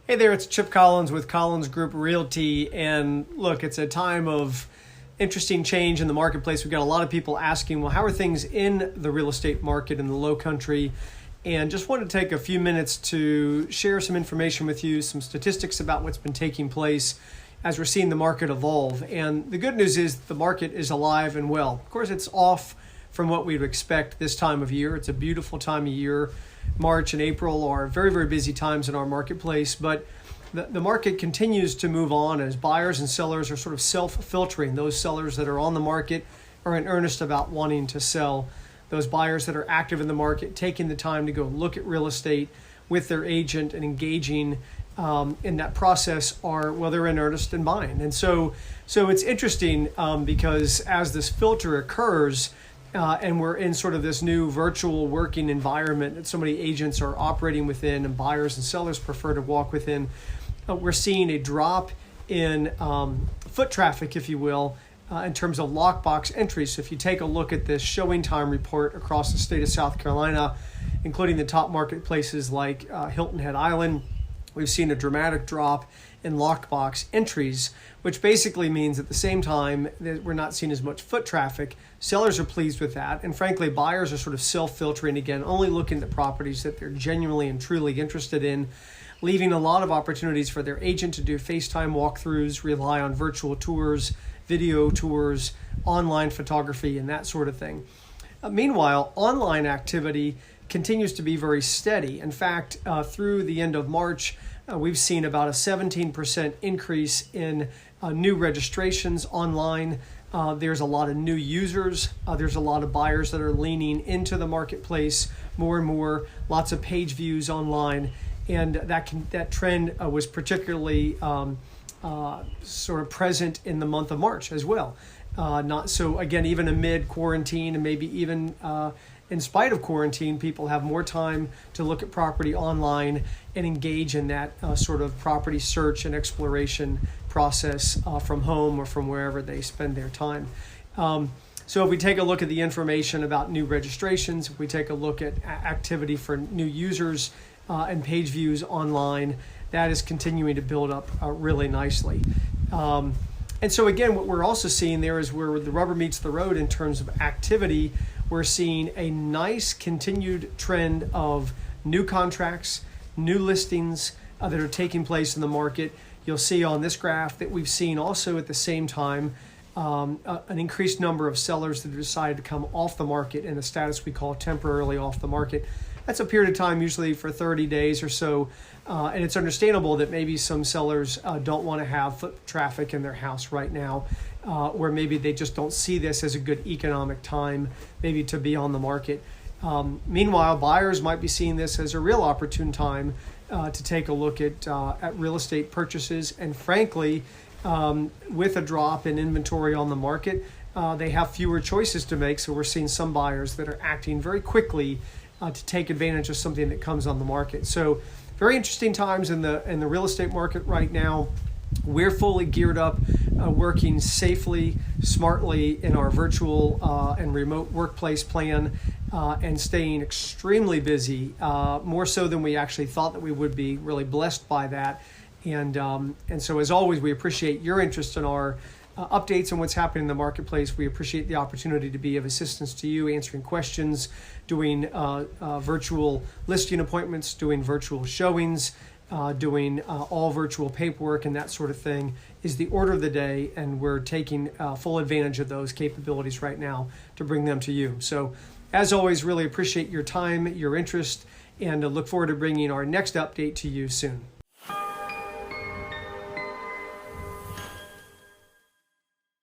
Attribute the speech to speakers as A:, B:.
A: Hey there, it's Chip Collins with Collins Group Realty. And look, it's a time of interesting change in the marketplace. We've got a lot of people asking, well, how are things in the real estate market in the low country? And just wanted to take a few minutes to share some information with you, some statistics about what's been taking place as we're seeing the market evolve. And the good news is the market is alive and well. Of course, it's off from what we'd expect this time of year. It's a beautiful time of year. March and April are very, very busy times in our marketplace, but the market continues to move on as buyers and sellers are sort of self-filtering. Those sellers that are on the market are in earnest about wanting to sell. Those buyers that are active in the market, taking the time to go look at real estate with their agent and engaging in that process they're in earnest in buying. And so it's interesting because as this filter occurs, and we're in sort of this new virtual working environment that so many agents are operating within and buyers and sellers prefer to walk within, we're seeing a drop in foot traffic, if you will, in terms of lockbox entries. So if you take a look at this showing time report across the state of South Carolina, including the top marketplaces like Hilton Head Island, we've seen a dramatic drop in lockbox entries, which basically means at the same time that we're not seeing as much foot traffic. Sellers are pleased with that. And frankly, buyers are sort of self-filtering again, only looking at properties that they're genuinely and truly interested in, leaving a lot of opportunities for their agent to do FaceTime walkthroughs, rely on virtual tours, video tours, online photography, and that sort of thing. Meanwhile, online activity continues to be very steady. In fact, through the end of March, we've seen about a 17% increase in new registrations online. There's a lot of new users. There's a lot of buyers that are leaning into the marketplace more and more, lots of page views online. And that trend was particularly sort of present in the month of March as well. Not so, again, even amid quarantine and maybe even in spite of quarantine, people have more time to look at property online and engage in that sort of property search and exploration process from home or from wherever they spend their time. So if we take a look at the information about new registrations, if we take a look at activity for new users and page views online, that is continuing to build up really nicely. And so again, what we're also seeing there is where the rubber meets the road in terms of activity. We're seeing a nice continued trend of new contracts, new listings that are taking place in the market. You'll see on this graph that we've seen also at the same time an increased number of sellers that have decided to come off the market in a status we call temporarily off the market. That's a period of time usually for 30 days or so. And it's understandable that maybe some sellers don't want to have foot traffic in their house right now, or maybe they just don't see this as a good economic time maybe to be on the market. Meanwhile, buyers might be seeing this as a real opportune time to take a look at real estate purchases. And frankly, with a drop in inventory on the market, they have fewer choices to make. So we're seeing some buyers that are acting very quickly to take advantage of something that comes on the market. So very interesting times in the real estate market right now. We're fully geared up, working safely, smartly in our virtual and remote workplace plan, and staying extremely busy, more so than we actually thought that we would be. Really blessed by that. And so as always, we appreciate your interest in our updates on what's happening in the marketplace. We appreciate the opportunity to be of assistance to you, answering questions, doing virtual listing appointments, doing virtual showings, doing all virtual paperwork and that sort of thing is the order of the day, and we're taking full advantage of those capabilities right now to bring them to you. So as always, really appreciate your time, your interest, and look forward to bringing our next update to you soon.